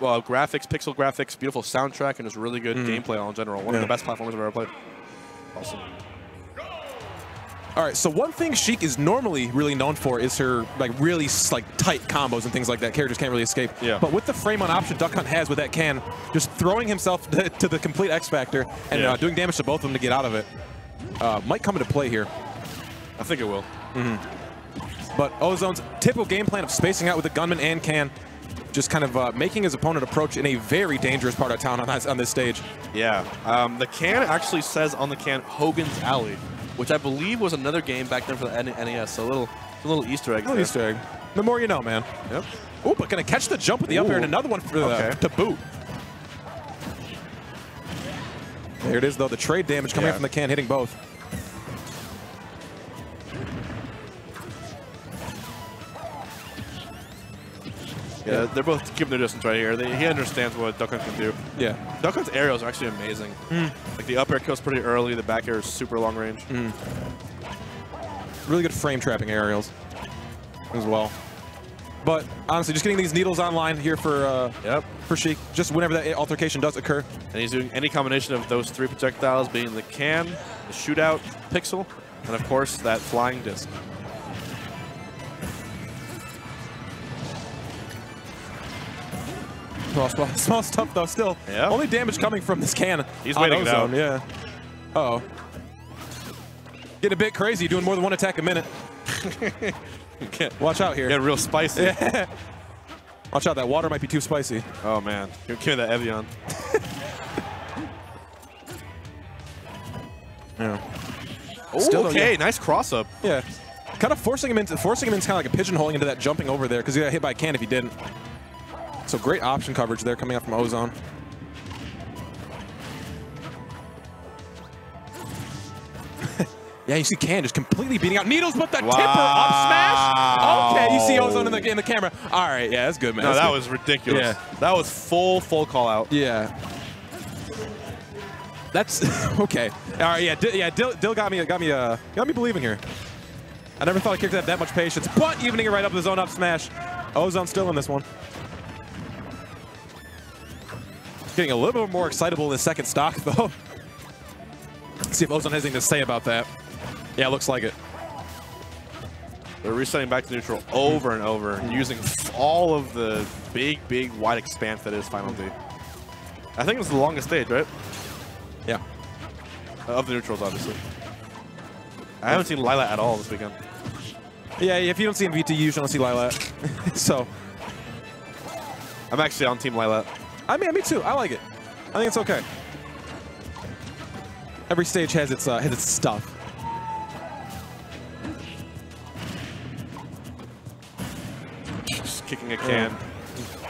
graphics, pixel graphics, beautiful soundtrack, and just really good gameplay all in general. One of the best platformers I've ever played. Awesome. All right, so one thing Sheik is normally really known for is her really tight combos and things like that. Characters can't really escape. Yeah. But with the frame on option Duck Hunt has with that can, just throwing himself to the complete X Factor and doing damage to both of them to get out of it might come into play here. I think it will. But Ozone's typical game plan of spacing out with the gunman and can, just kind of making his opponent approach in a very dangerous part of town on this stage. Yeah. The can actually says on the can Hogan's Alley, which I believe was another game back then for the NES. So a little Easter egg. A little Easter egg. The more you know, man. Yep. Ooh, but gonna catch the jump with the up air and another one for to boot. There it is, though. The trade damage coming in from the can, hitting both. Yeah, they're both keeping their distance right here. He understands what Duck Hunt can do. Yeah. Duck Hunt's aerials are actually amazing. Like the up air kills pretty early, the back air is super long range. Really good frame trapping aerials as well. But honestly, just getting these needles online here for Sheik, just whenever that altercation does occur. And he's doing any combination of those three projectiles, being the can, the shootout, pixel, and of course that flying disc. Small stuff though, still. Yeah. Only damage coming from this can. He's waiting it out. Yeah. Uh-oh. Getting a bit crazy, doing more than one attack a minute. Watch out here. Getting real spicy. Yeah. Watch out, that water might be too spicy. Oh man, give me that Evian. Yeah. Still okay, nice cross up. Yeah. Kind of forcing him into kind of like a pigeonholing into that jumping over there because he got hit by a can if he didn't. So great option coverage there coming up from Ozone. Yeah, you see Can just completely beating out Needles, but the tipper up smash. Okay, you see Ozone in the camera. All right, yeah, that's good, man. No, that was ridiculous. Yeah. That was full call out. Yeah. That's okay. All right, yeah, Dill got me believing here. I never thought a character had that much patience, but evening it right up the zone up smash. Ozone still in this one. Getting a little bit more excitable in the second stock, though. Let's see if Ozone has anything to say about that. Yeah, looks like it. They're resetting back to neutral over and over, using all of the big, wide expanse that is Final D. I think it's the longest stage, right? Yeah. Of the neutrals, obviously. I haven't seen Lilat at all this weekend. Yeah, if you don't see him VT, you usually don't see Lilat. So. I'm actually on Team Lilat. I mean, me too. I like it. I think it's okay. Every stage has its stuff. Just kicking a can.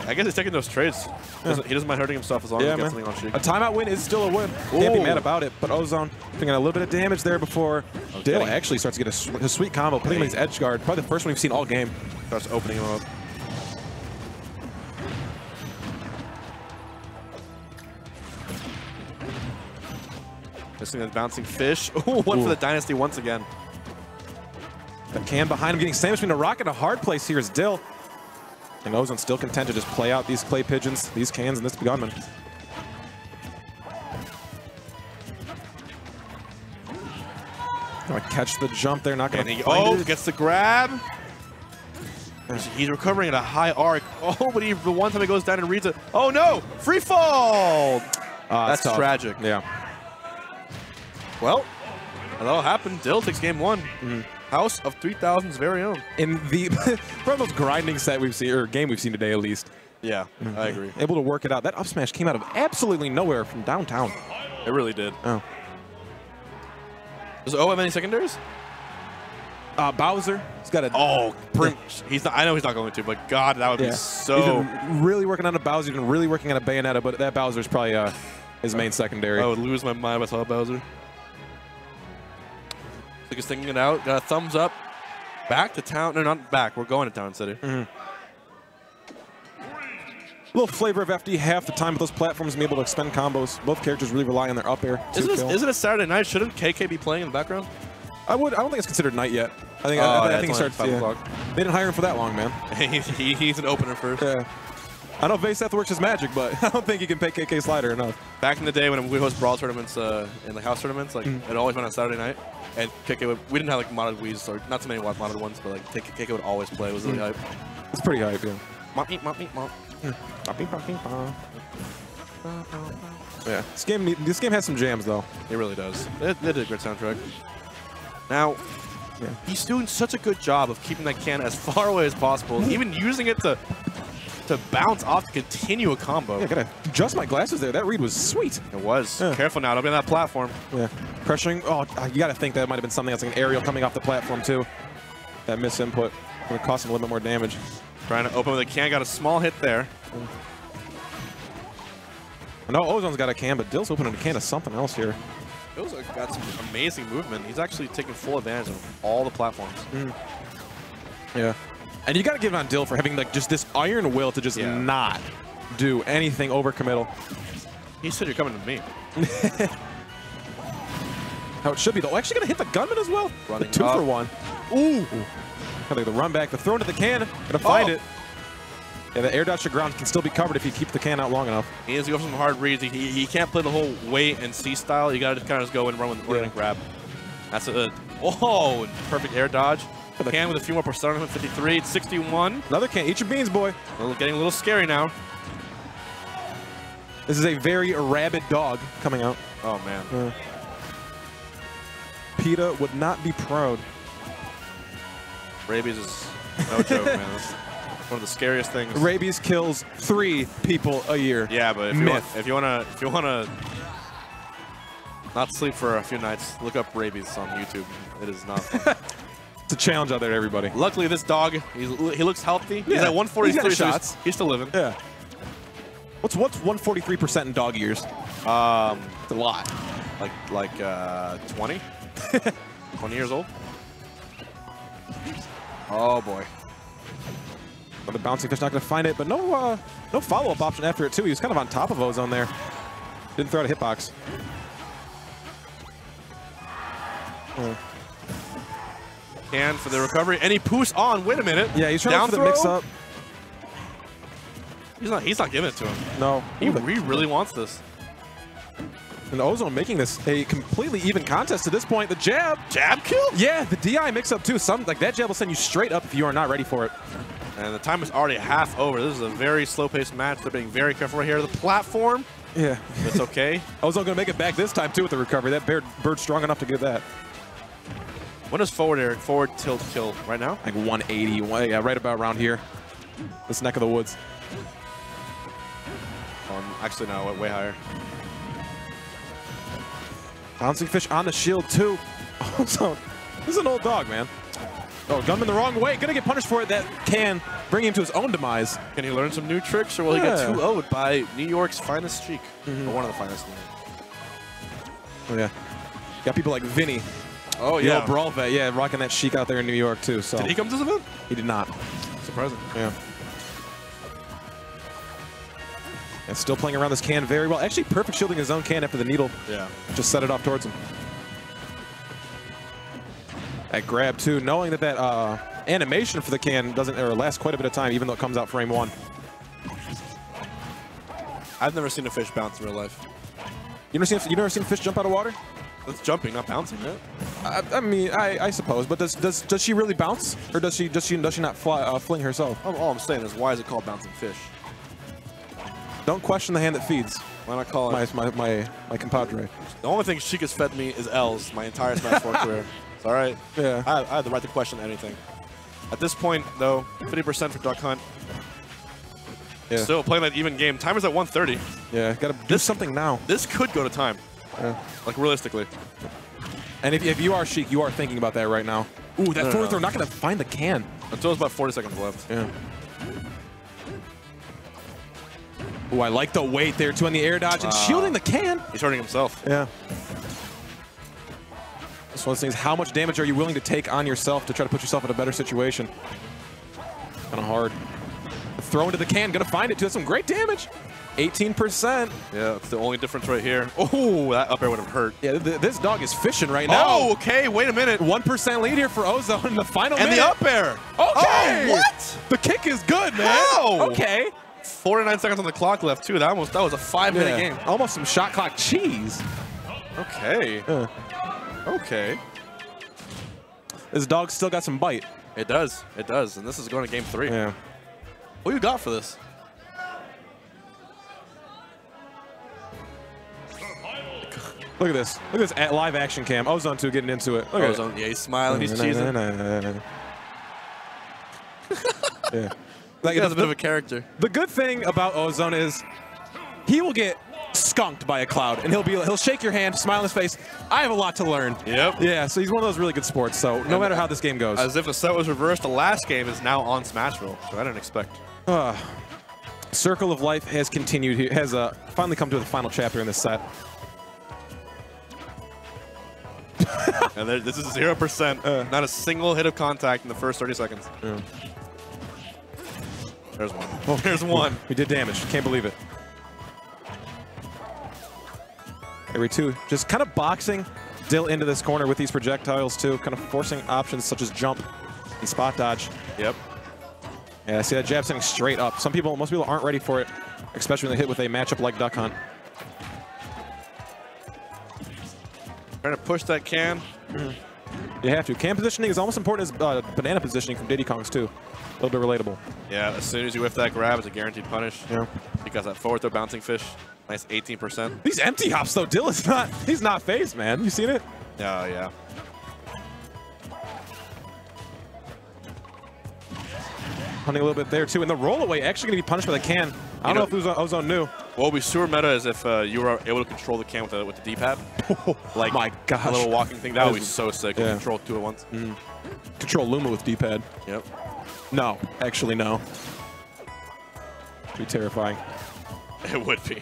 I guess he's taking those trades. He doesn't mind hurting himself as long as he gets something on Sheik. A timeout win is still a win. Can't be mad about it. But Ozone thinking a little bit of damage there before Dill actually starts to get a sweet combo, putting him in his edge guard. Probably the first one we've seen all game. Starts opening him up. Missing that bouncing fish. Ooh, one for the Dynasty once again. The can behind him getting sandwiched between a rock and a hard place here is Dill. And Ozone still content to just play out these clay pigeons, these cans, and this gunman. Gonna catch the jump there, not gonna find it. Gets the grab. He's recovering at a high arc. Oh, but the one time he goes down and reads it. Oh no! Free fall! That's tragic. Yeah. Well, that'll happen. Dill takes game one. House of 3000's very own. In the from those grinding set we've seen, or game we've seen today at least. Yeah, I agree. Able to work it out. That up smash came out of absolutely nowhere from downtown. It really did. Oh. Does O have any secondaries? Bowser. He's got a. Oh, he's not. I know he's not going to, but God, that would be so. He's been really working on a Bowser. He's been really working on a Bayonetta, but that Bowser's probably his main secondary. I would lose my mind if I saw Bowser. Like he's thinking it out. Got a thumbs up. Back to town. No, not back. We're going to Town City. A little flavor of FD half the time with those platforms being able to expend combos. Both characters really rely on their up air. Is it a Saturday night? Shouldn't KK be playing in the background? I don't think it's considered night yet. I think it starts 5 o'clock. They didn't hire him for that long, man. He's an opener first. Yeah. I know Vaseth works his magic, but I don't think he can pay KK Slider enough. Back in the day when we host Brawl tournaments and like house tournaments, like it always went on Saturday night, and KK would, we didn't have like modded Wii's or not too many modded ones, but like KK would always play. It was really hype. It's pretty hype, yeah. Yeah, this game has some jams though. It really does. It did a great soundtrack. Now, he's doing such a good job of keeping that can as far away as possible, even using it to bounce off to continue a combo. Yeah, gotta adjust my glasses there. That read was sweet. It was. Careful now, don't be on that platform. Yeah, pressuring. Oh, you gotta think that might have been something else, like an aerial coming off the platform too. That misinput gonna cost him a little bit more damage. Trying to open with a can, got a small hit there. I know Ozone's got a can, but Dill's opening a can of something else here. Dill's got some amazing movement. He's actually taking full advantage of all the platforms. Yeah. And you got to give it on Dill for having like just this iron will to just not do anything overcommittal. He said you're coming to me. How it should be though. Actually gonna hit the gunman as well. Running the 2 for 1. Ooh. I think the run back, the throw into the can, gonna find it. Yeah, the air dodge to ground can still be covered if you keep the can out long enough. He has to go for some hard reads. He can't play the whole wait and see style. You gotta just kind of just go and run with and grab. That's a perfect air dodge. The can with a few more percent on him, 53, it's 61. Another can, eat your beans, boy. Getting a little scary now. This is a very rabid dog coming out. Oh, man. PETA would not be proud. Rabies is no joke, man. That's one of the scariest things. Rabies kills 3 people a year. Yeah, but if you wanna not sleep for a few nights, look up rabies on YouTube. It is not fun. It's a challenge out there to everybody. Luckily, this dog, he looks healthy. He's at 143 shots. He's still living. Yeah. What's 143% in dog years? It's a lot. Like 20? 20 years old? Oh boy. The bouncing fish not going to find it, but no follow-up option after it too. He was kind of on top of Ozone there. Didn't throw out a hitbox. And for the recovery, and he poos on. Wait a minute. Yeah, he's trying for the mix-up. He's not giving it to him. No. He really wants this. And Ozone making this a completely even contest to this point. The jab. Jab kill? Yeah, the DI mix-up too. Like that jab will send you straight up if you are not ready for it. And the time is already half over. This is a very slow-paced match. They're being very careful right here. The platform. Yeah. It's okay. Ozone going to make it back this time too with the recovery. That bird's strong enough to get that. When does forward tilt kill? Right now? Like 180. Yeah, right about around here. This neck of the woods. Actually, no, way higher. Bouncing fish on the shield too. Ozone. This is an old dog, man. Oh, gunman the wrong way. Gonna get punished for it. That can bring him to his own demise. Can he learn some new tricks, or will he get 2-0'd by New York's finest Sheik? Or one of the finest. Oh, yeah. Got people like Vinny. Oh, yeah. The old Brawl vet. Yeah, rocking that Sheik out there in New York, too. So. Did he come to this event? He did not. Surprising. Yeah. And still playing around this can very well. Actually, perfect shielding his own can after the needle. Yeah. Just set it off towards him. That grab, too, knowing that animation for the can doesn't last quite a bit of time, even though it comes out frame 1. I've never seen a fish bounce in real life. You never seen a fish jump out of water? It's jumping, not bouncing, right? I mean, I suppose, but does she really bounce, or does she not fling herself? All I'm saying is, why is it called bouncing fish? Don't question the hand that feeds. Why not call it my compadre? The only thing Sheik has fed me is L's my entire Smash 4 career. It's all right. Yeah. I have the right to question anything. At this point, though, 50% for Duck Hunt. Yeah. Still playing that even game. Timer's at 130. Yeah, gotta do something now. This could go to time. Yeah. Like, realistically. And if you are Sheik, you are thinking about that right now. Ooh, that forward throw not gonna find the can. Until it's about 40 seconds left. Yeah. Ooh, I like the weight there, too, on the air dodge and shielding the can. He's hurting himself. Yeah. That's one of those things. How much damage are you willing to take on yourself to try to put yourself in a better situation? Kind of hard. Throw into the can, gonna find it too. That's some great damage. 18%. Yeah, that's the only difference right here. Oh, that up air would have hurt. Yeah, this dog is fishing right now. Oh, okay. Wait a minute. 1% lead here for Ozone in the final minute. And the up air. Okay. Oh, what? The kick is good, man. How? Okay. 49 seconds on the clock left too. That was a 5-minute game. Almost some shot clock cheese. Okay. Okay. This dog still got some bite. It does. It does. And this is going to game 3. Yeah. What you got for this? Look at this. Look at this live action cam. Ozone 2 getting into it. Look at Ozone, yeah, he's smiling. He's cheesing. Yeah. Like, that's a bit of a character. The good thing about Ozone is he will get skunked by a cloud, and he'll shake your hand, smile on his face. I have a lot to learn. Yep. Yeah, so he's one of those really good sports, so no matter how this game goes. As if the set was reversed, the last game is now on Smashville, so I didn't expect. Circle of Life has continued, has finally come to the final chapter in this set. And this is 0%. Not a single hit of contact in the first 30 seconds. Yeah. There's one. Oh, there's one. We did damage. Can't believe it. Every 2. Just kind of boxing Dill into this corner with these projectiles, too. Kind of forcing options such as jump and spot dodge. Yep. Yeah, I see that jab sitting straight up. Most people aren't ready for it, especially when they hit with a matchup like Duck Hunt. Trying to push that can. You have to. Can positioning is almost important as banana positioning from Diddy Kongs, too. A little bit relatable. Yeah, as soon as you whiff that grab, it's a guaranteed punish. Yeah. Because that forward throw bouncing fish, nice 18%. These empty hops, though, Dill is not, he's not phased, man. You seen it? Oh, yeah. Hunting a little bit there, too. And the rollaway actually going to be punished by the can. I don't know if Ozone knew. What would be super meta is if you were able to control the can with the D-pad. Like, my gosh. A little walking thing. That would be so sick. Yeah. Control 2 at once. Control Luma with D-pad. Yep. No. Actually, no. It'd be terrifying. It would be.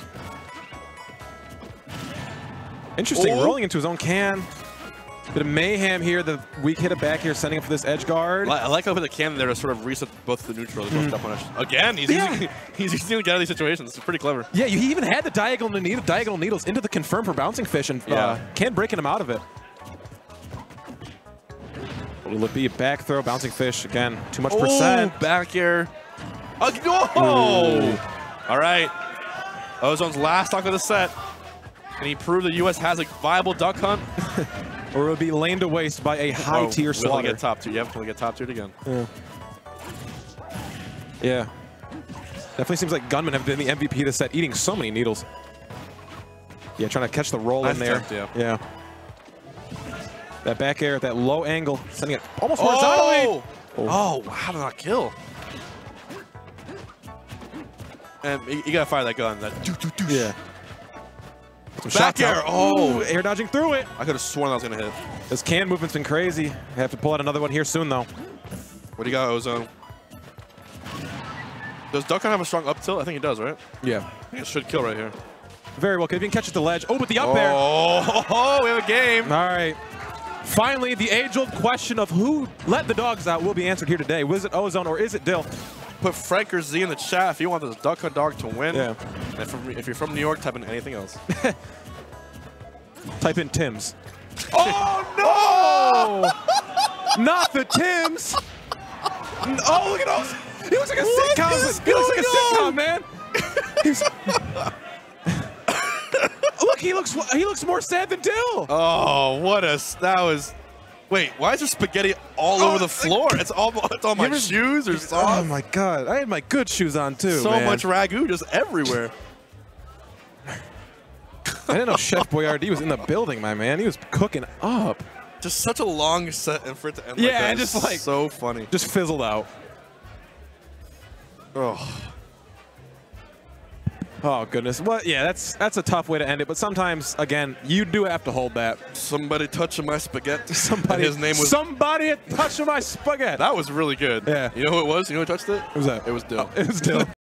Interesting. Rolling into his own can. Bit of mayhem here. The weak hit it back here, setting up for this edge guard. I like how with the cannon there to sort of reset both the neutral. Both got punished. Again, he's using to get out of these situations. It's pretty clever. Yeah, he even had the diagonal needles into the confirm for bouncing fish and can breaking him out of it. Will it be a back throw, bouncing fish again? Too much percent. Back air. Oh! All right. Ozone's last stock of the set. Can he prove the U.S. has a viable duck hunt? Or it would be laid to waste by a high-tier slaughter. Will he get top 2? Yep, will he get top 2 again? Yeah. Definitely seems like Gunman have been the MVP of the set, eating so many needles. Yeah, trying to catch the roll in there. Yeah. That back air, that low angle, sending it almost horizontally. Oh, how did that kill? And you gotta fire that gun. Yeah. Back air. Oh, air dodging through it. I could have sworn that was gonna hit. This can movement's been crazy. I have to pull out another one here soon, though. What do you got, Ozone? Does Duck Hunt have a strong up tilt? I think he does, right? Yeah. I think it should kill right here. Very well. If you can catch it at the ledge. Oh, but the up air. Oh, we have a game. All right. Finally, the age-old question of who let the dogs out will be answered here today. Was it Ozone or is it Dill? Put Frank or Z in the chat if you want this Duck Hunt dog to win. Yeah. And if you're from New York, type in anything else. Type in Tim's. Oh, no! Not the Tims! Oh, look at those! He looks like a sitcom! He looks like a sitcom, man! Look, he looks more sad than Dill! Oh, that was... Wait, why is there spaghetti all over the floor? It's on my shoes or sauce? Oh my god, I had my good shoes on too, So much ragu just everywhere. I didn't know Chef Boyardee was in the building, my man. He was cooking up. Just such a long set and for it to end like that. Yeah, just like... So funny. Just fizzled out. Oh, goodness. Well, yeah, that's a tough way to end it. But sometimes, again, you do have to hold that. Somebody touching my spaghetti. Somebody. His name was... Somebody touching my spaghetti. That was really good. Yeah. You know who it was? You know who touched it? Who was that? It was Dill. Oh, it was Dill.